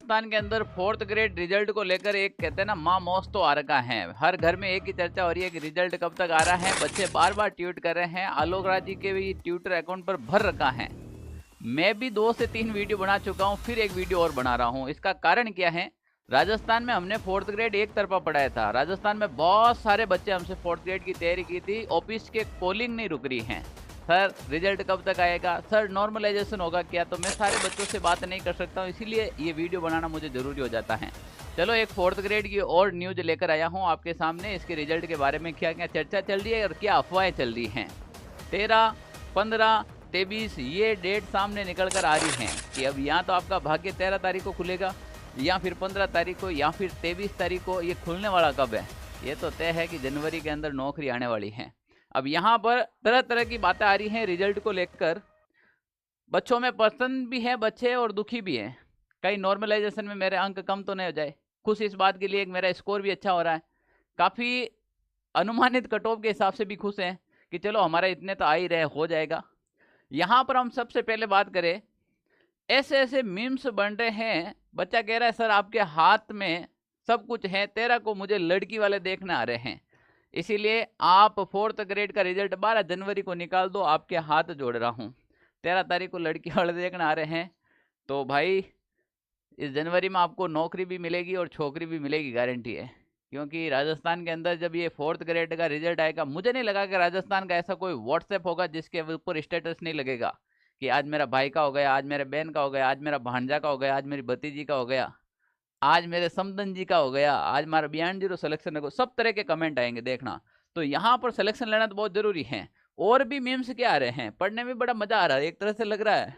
राजस्थान के अंदर fourth grade result को लेकर एक कहते हैं ना माँ मौज तो आ रखा है। हर घर में एक ही चर्चा हो रही है कि रिजल्ट कब तक आ रहा है। बच्चे बार बार ट्वीट कर रहे हैं। आलोक राज जी के भी ट्विटर अकाउंट पर भर रखा है। मैं भी 2 से 3 वीडियो बना चुका हूँ, फिर एक वीडियो और बना रहा हूँ। इसका कारण क्या है? राजस्थान में हमने फोर्थ ग्रेड एक तरफा पढ़ाया था। राजस्थान में बहुत सारे बच्चे हमसे फोर्थ ग्रेड की तैयारी की थी। ऑफिस के कॉलिंग नहीं रुक रही है। सर रिजल्ट कब तक आएगा, सर नॉर्मलाइजेशन होगा क्या? तो मैं सारे बच्चों से बात नहीं कर सकता हूँ, इसीलिए ये वीडियो बनाना मुझे ज़रूरी हो जाता है। चलो एक फोर्थ ग्रेड की और न्यूज लेकर आया हूँ आपके सामने। इसके रिजल्ट के बारे में क्या क्या चर्चा चल रही है और क्या अफवाहें चल रही हैं। 13, 15, 23 ये डेट सामने निकल कर आ रही हैं कि अब यहाँ तो आपका भाग्य 13 तारीख को खुलेगा, या फिर 15 तारीख को, या फिर 23 तारीख को। ये खुलने वाला कब है ये तो तय है कि जनवरी के अंदर नौकरी आने वाली है। अब यहाँ पर तरह तरह की बातें आ रही हैं रिजल्ट को लेकर। बच्चों में पसंद भी है बच्चे और दुखी भी है। कहीं नॉर्मलाइजेशन में मेरे अंक कम तो नहीं हो जाए। खुश इस बात के लिए मेरा स्कोर भी अच्छा हो रहा है। काफ़ी अनुमानित कट ऑफ के हिसाब से भी खुश हैं कि चलो हमारा इतने तो आ ही रहे, हो जाएगा। यहाँ पर हम सबसे पहले बात करें, ऐसे ऐसे मीम्स बन रहे हैं। बच्चा कह रहा है सर आपके हाथ में सब कुछ है, 13 को मुझे लड़की वाले देखने आ रहे हैं, इसीलिए आप फोर्थ ग्रेड का रिजल्ट 12 जनवरी को निकाल दो, आपके हाथ जोड़ रहा हूँ। 13 तारीख को लड़की वाले देखने आ रहे हैं तो भाई इस जनवरी में आपको नौकरी भी मिलेगी और छोकरी भी मिलेगी, गारंटी है। क्योंकि राजस्थान के अंदर जब ये फोर्थ ग्रेड का रिजल्ट आएगा, मुझे नहीं लगा कि राजस्थान का ऐसा कोई व्हाट्सएप होगा जिसके ऊपर स्टेटस नहीं लगेगा कि आज मेरा भाई का हो गया, आज मेरे बहन का हो गया, आज मेरा भांजा का हो गया, आज मेरी भतीजी का हो गया, आज मेरे समदन जी का हो गया, आज हमारा बियॉन्ड जीरो सिलेक्शन है। सब तरह के कमेंट आएंगे देखना। तो यहाँ पर सिलेक्शन लेना तो बहुत जरूरी है। और भी मीम्स क्या आ रहे हैं, पढ़ने में बड़ा मजा आ रहा है। एक तरह से लग रहा है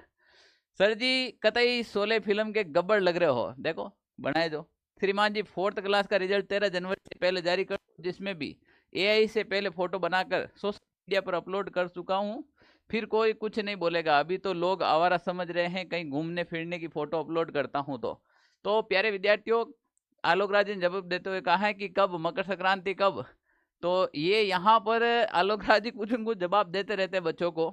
सर जी कतई शोले फिल्म के गब्बर लग रहे हो। देखो बनाए जो श्रीमान जी फोर्थ क्लास का रिजल्ट 13 जनवरी से पहले जारी कर, जिसमें भी एआई से पहले फोटो बनाकर सोशल मीडिया पर अपलोड कर चुका हूँ। फिर कोई कुछ नहीं बोलेगा। अभी तो लोग आवारा समझ रहे हैं कहीं घूमने फिरने की फोटो अपलोड करता हूँ तो प्यारे विद्यार्थियों, आलोक राज ने जवाब देते हुए कहा है कि कब मकर संक्रांति कब। तो ये यहाँ पर आलोक राज जी कुछ न कुछ जवाब देते रहते हैं बच्चों को।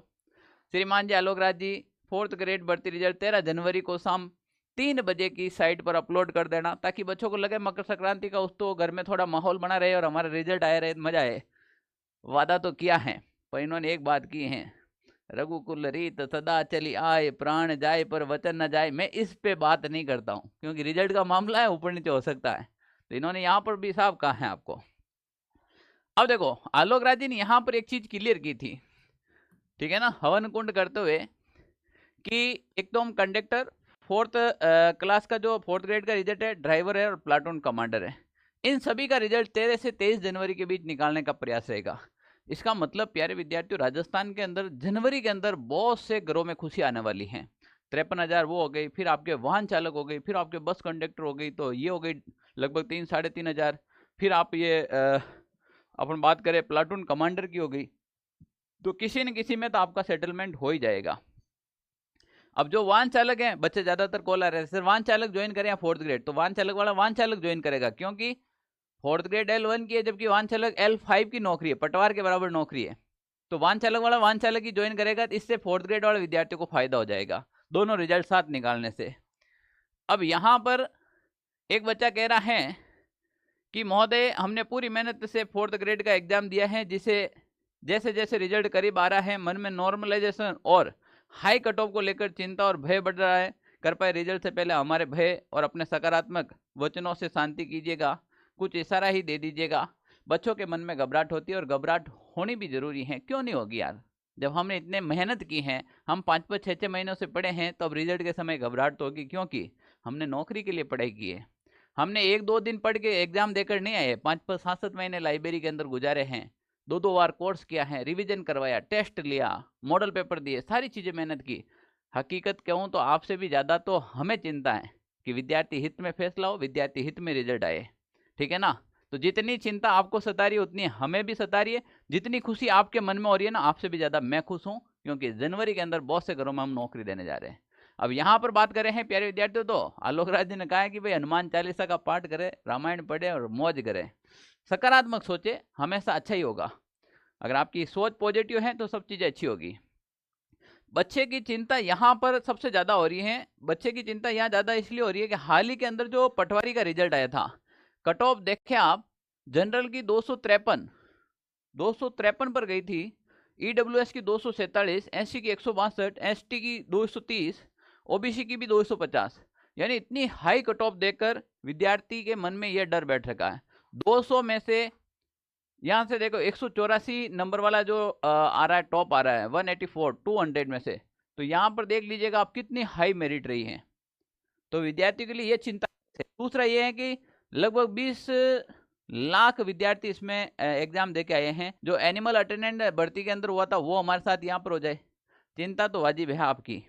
श्रीमान जी आलोक राज जी फोर्थ ग्रेड भर्ती रिजल्ट 13 जनवरी को शाम 3 बजे की साइट पर अपलोड कर देना, ताकि बच्चों को लगे मकर संक्रांति का उत्सव, घर में थोड़ा माहौल बना रहे और हमारा रिजल्ट आया रहे, मजा आए। वादा तो किया है पर इन्होंने एक बात की है, रघुकुल रीत सदा चली आए, प्राण जाए पर वचन न जाए। मैं इस पे बात नहीं करता हूँ क्योंकि रिजल्ट का मामला है, ऊपर नीचे हो सकता है। तो इन्होंने यहाँ पर भी साफ कहा है आपको। अब देखो आलोक राज जी ने यहाँ पर एक चीज क्लियर की थी, ठीक है ना, हवन कुंड करते हुए, कि एक तो हम कंडक्टर फोर्थ क्लास का जो फोर्थ ग्रेड का रिजल्ट है, ड्राइवर है और प्लाटून कमांडर है, इन सभी का रिजल्ट 13 से 23 जनवरी के बीच निकालने का प्रयास रहेगा। इसका मतलब प्यारे विद्यार्थियों, राजस्थान के अंदर जनवरी के अंदर बहुत से घरों में खुशी आने वाली है। 53,000 वो हो गई, फिर आपके वाहन चालक हो गई, फिर आपके बस कंडक्टर हो गई, तो ये हो गई लगभग 3-3,500। फिर आप ये अपन बात करें प्लाटून कमांडर की हो गई। तो किसी न किसी में तो आपका सेटलमेंट हो ही जाएगा। अब जो वाहन चालक हैं, बच्चे ज्यादातर कॉल आ रहे हैं सर वाहन चालक ज्वाइन करें या फोर्थ ग्रेड, तो वाहन चालक वाला वाहन चालक ज्वाइन करेगा क्योंकि फोर्थ ग्रेड L1 की है, जबकि वाहन चालक L5 की नौकरी है, पटवार के बराबर नौकरी है। तो वाहन चालक वाला वाहन चालक ही ज्वाइन करेगा, तो इससे फोर्थ ग्रेड वाले विद्यार्थियों को फायदा हो जाएगा दोनों रिजल्ट साथ निकालने से। अब यहाँ पर एक बच्चा कह रहा है कि महोदय हमने पूरी मेहनत से फोर्थ ग्रेड का एग्जाम दिया है, जिसे जैसे जैसे रिजल्ट करीब आ रहा है मन में नॉर्मलाइजेशन और हाई कट ऑफ को लेकर चिंता और भय बढ़ रहा है। कर पाए रिजल्ट से पहले हमारे भय और अपने सकारात्मक वचनों से शांति कीजिएगा, कुछ इशारा ही दे दीजिएगा। बच्चों के मन में घबराहट होती है और घबराहट होनी भी जरूरी है, क्यों नहीं होगी यार, जब हमने इतने मेहनत की है, हम 5-5 6-6 महीनों से पढ़े हैं, तो अब रिजल्ट के समय घबराहट तो होगी, क्योंकि हमने नौकरी के लिए पढ़ाई की है। हमने 1-2 दिन पढ़ के एग्जाम देकर नहीं आए, 5-5 7 महीने लाइब्रेरी के अंदर गुजारे हैं, 2-2 बार कोर्स किया है, रिवीजन करवाया, टेस्ट लिया, मॉडल पेपर दिए, सारी चीज़ें मेहनत की। हकीकत कहूँ तो आपसे भी ज़्यादा तो हमें चिंता है कि विद्यार्थी हित में फैसला हो, विद्यार्थी हित में रिजल्ट आए, ठीक है ना। तो जितनी चिंता आपको सता रही है उतनी हमें भी सता रही है। जितनी खुशी आपके मन में हो रही है ना, आपसे भी ज़्यादा मैं खुश हूँ, क्योंकि जनवरी के अंदर बहुत से घरों में हम नौकरी देने जा रहे हैं। अब यहाँ पर बात करें हैं प्यारे विद्यार्थियों, तो आलोक राज जी ने कहा है कि भाई हनुमान चालीसा का पाठ करें, रामायण पढ़े और मौज करें, सकारात्मक सोचे, हमेशा अच्छा ही होगा। अगर आपकी सोच पॉजिटिव है तो सब चीज़ें अच्छी होगी। बच्चे की चिंता यहाँ पर सबसे ज्यादा हो रही है। बच्चे की चिंता यहाँ ज्यादा इसलिए हो रही है कि हाल ही के अंदर जो पटवारी का रिजल्ट आया था, कट ऑफ देखें आप, जनरल की 253 पर गई थी, ईडब्ल्यूएस की 247, एससी की 162, एसटी की 230, ओबीसी की भी 250। यानी इतनी हाई कट ऑफ देकर विद्यार्थी के मन में यह डर बैठ रखा है। 200 में से यहां से देखो 184 नंबर वाला जो आ रहा है, टॉप आ रहा है 184 200 में से, तो यहां पर देख लीजिएगा आप कितनी हाई मेरिट रही है। तो विद्यार्थी के लिए यह चिंता है। दूसरा यह है कि लगभग 20 लाख विद्यार्थी इसमें एग्जाम देके आए हैं। जो एनिमल अटेंडेंट भर्ती के अंदर हुआ था वो हमारे साथ यहाँ पर हो जाए, चिंता तो वाजिब है आपकी,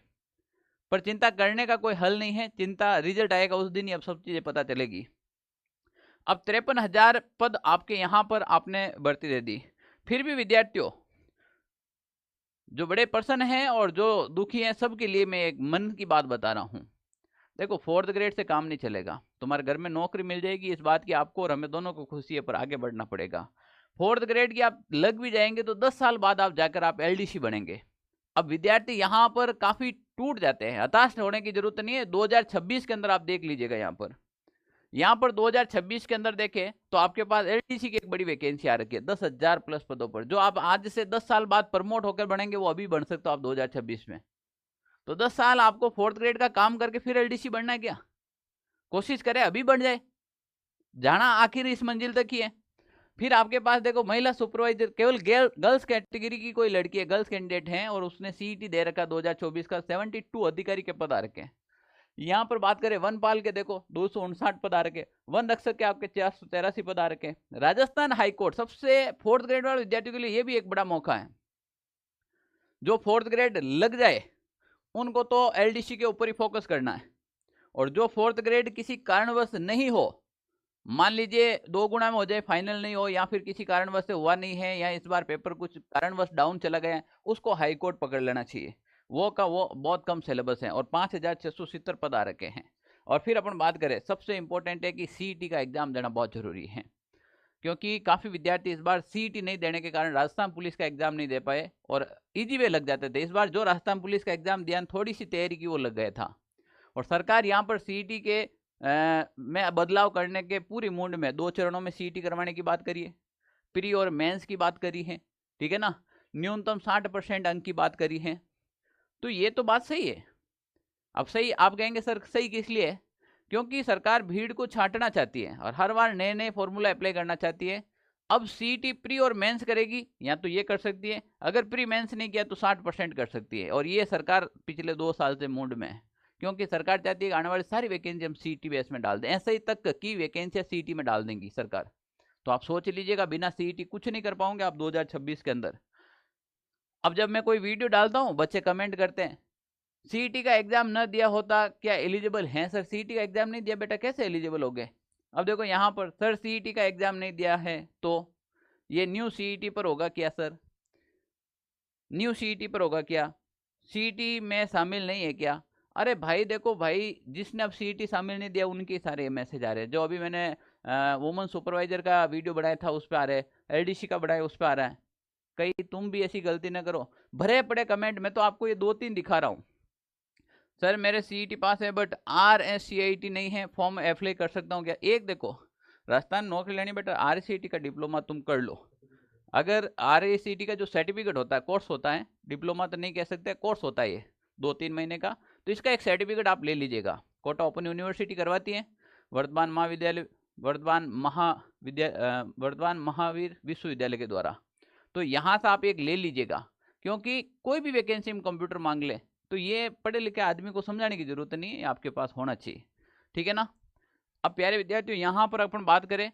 पर चिंता करने का कोई हल नहीं है। चिंता रिजल्ट आएगा उस दिन ही अब सब चीजें पता चलेगी। अब 53,000 पद आपके यहाँ पर आपने भर्ती दे दी, फिर भी विद्यार्थियों, जो बड़े पर्सन हैं और जो दुखी हैं, सबके लिए मैं एक मन की बात बता रहा हूँ। देखो, 4th ग्रेड से काम नहीं चलेगा। तुम्हारे घर में नौकरी मिल जाएगी, इस बात की आपको और हमें दोनों को खुशी है, पर आगे बढ़ना पड़ेगा। 4th ग्रेड की आप लग भी जाएंगे तो 10 साल बाद आप जाकर आप एलडीसी बनेंगे। अब विद्यार्थी यहाँ पर काफी टूट जाते हैं। हताश होने की जरूरत नहीं है। 2026 के अंदर आप देख लीजिएगा, यहाँ पर 2026 के अंदर देखें तो आपके पास एलडीसी की एक बड़ी वैकेंसी आ रखी है 10,000 प्लस पदों पर। जो आप आज से 10 साल बाद प्रमोट होकर बनेंगे वो अभी बन सकते हो आप 2026 में। तो 10 साल आपको 4th ग्रेड का काम करके फिर एलडीसी बनना है क्या? कोशिश करें अभी बन जाए, जाना आखिर इस मंजिल तक ही है। फिर आपके पास देखो महिला सुपरवाइजर, केवल गर्ल्स कैटेगरी की कोई लड़की है, गर्ल्स कैंडिडेट हैं और उसने सीईटी दे रखा 2024 का, 72 अधिकारी के पद आ रखे हैं। यहाँ पर बात करें वनपाल के, देखो 259 पद आ रखे, वन रक्षक के आपके 483 पद आ रखे। राजस्थान हाईकोर्ट सबसे 4th ग्रेड वाले विद्यार्थियों के लिए ये भी एक बड़ा मौका है। जो 4th ग्रेड लग जाए उनको तो एलडीसी के ऊपर ही फोकस करना है, और जो 4th ग्रेड किसी कारणवश नहीं हो, मान लीजिए 2 गुना में हो जाए, फाइनल नहीं हो, या फिर किसी कारणवश से हुआ नहीं है, या इस बार पेपर कुछ कारणवश डाउन चला गया, उसको हाईकोर्ट पकड़ लेना चाहिए। वो बहुत कम सिलेबस है और 5,670 पद आ रखे हैं। और फिर अपन बात करें, सबसे इंपॉर्टेंट है कि सीईटी का एग्जाम देना बहुत जरूरी है, क्योंकि काफी विद्यार्थी इस बार सीईटी नहीं देने के कारण राजस्थान पुलिस का एग्जाम नहीं दे पाए और इजी वे लग जाते थे। इस बार जो राजस्थान पुलिस का एग्जाम दिया, थोड़ी सी तैयारी की, वो लग गया था। और सरकार यहाँ पर सीईटी के में बदलाव करने के पूरी मूड में 2 चरणों में सीईटी करवाने की बात करी है, प्री और मेंस की बात करी है, ठीक है ना, न्यूनतम 60% अंक की बात करी है। तो ये तो बात सही है। अब सही आप कहेंगे सर सही किस लिए है? क्योंकि सरकार भीड़ को छांटना चाहती है और हर बार नए नए फॉर्मूला अप्लाई करना चाहती है। अब सीईटी प्री और मेंस करेगी, या तो ये कर सकती है, अगर प्री मेंस नहीं किया तो 60% कर सकती है। और ये सरकार पिछले 2 साल से मूड में है, क्योंकि सरकार चाहती है कि आने वाली सारी वैकेंसी हम सीईटी बेस में डाल दें। ऐसे ही तक की वैकेंसियां सीईटी में डाल देंगी सरकार। तो आप सोच लीजिएगा, बिना सीईटी कुछ नहीं कर पाओगे आप 2026 के अंदर। अब जब मैं कोई वीडियो डालता हूँ, बच्चे कमेंट करते हैं सीईटी का एग्जाम न दिया होता क्या एलिजिबल हैं सर? सीईटी का एग्जाम नहीं दिया बेटा, कैसे एलिजिबल हो गए? अब देखो यहाँ पर सर सीईटी का एग्जाम नहीं दिया है तो ये न्यू सीईटी पर होगा क्या सर? न्यू सीईटी पर होगा क्या? सीईटी में शामिल नहीं है क्या? अरे भाई देखो भाई, जिसने अब सीईटी शामिल नहीं दिया उनके सारे मैसेज आ रहे हैं। जो अभी मैंने वुमन सुपरवाइजर का वीडियो बनाया था उस पर आ रहे हैं, एलडीसी का बनाया उस पर आ रहा है। कहीं तुम भी ऐसी गलती ना करो। भरे पड़े कमेंट, मैं तो आपको ये 2-3 दिखा रहा हूँ। सर मेरे सीईटी पास है बट RSCIT नहीं है, फॉर्म अप्लाई कर सकता हूँ क्या? एक देखो, राजस्थान नौकरी लेनी बेटा, RSCIT का डिप्लोमा तुम कर लो। अगर RSCIT का जो सर्टिफिकेट होता है, कोर्स होता है, डिप्लोमा तो नहीं कह सकते, कोर्स होता है ये 2-3 महीने का, तो इसका एक सर्टिफिकेट आप ले लीजिएगा। कोटा ओपन यूनिवर्सिटी करवाती है, वर्धमान महाविद्यालय, वर्धमान महावीर विश्वविद्यालय के द्वारा। तो यहाँ से आप एक ले लीजिएगा, क्योंकि कोई भी वैकेंसी में कंप्यूटर मांग ले तो ये पढ़े लिखे आदमी को समझाने की जरूरत नहीं है, आपके पास होना चाहिए, ठीक है ना। अब प्यारे विद्यार्थियों, यहाँ पर अपन बात करें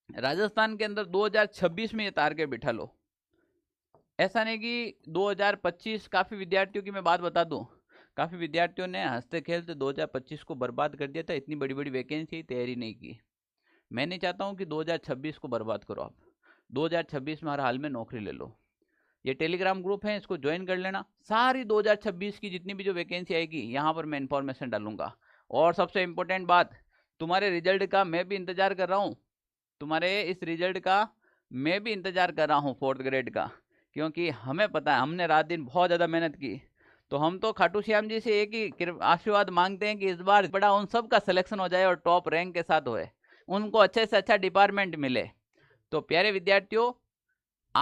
राजस्थान के अंदर 2026 में ये टारगेट बिठा लो। ऐसा नहीं कि 2025, काफी विद्यार्थियों की मैं बात बता दूं, काफी विद्यार्थियों ने हंसते खेलते 2025 को बर्बाद कर दिया था। इतनी बड़ी बड़ी वैकेंसी तैयारी नहीं की। मैं नहीं चाहता हूं कि 2026 को बर्बाद करो आप। 2026 में हर हाल में नौकरी ले लो। ये टेलीग्राम ग्रुप है, इसको ज्वाइन कर लेना। सारी 2026 की जितनी भी जो वैकेंसी आएगी यहाँ पर मैं इंफॉर्मेशन डालूंगा। और सबसे इंपॉर्टेंट बात, तुम्हारे रिजल्ट का मैं भी इंतजार कर रहा हूँ। तुम्हारे इस रिजल्ट का मैं भी इंतजार कर रहा हूँ 4th ग्रेड का, क्योंकि हमें पता है हमने रात दिन बहुत ज़्यादा मेहनत की। तो हम तो खाटू श्याम जी से एक ही आशीर्वाद मांगते हैं कि इस बार बड़ा उन सब का सिलेक्शन हो जाए और टॉप रैंक के साथ होए, उनको अच्छे से अच्छा डिपार्टमेंट मिले। तो प्यारे विद्यार्थियों,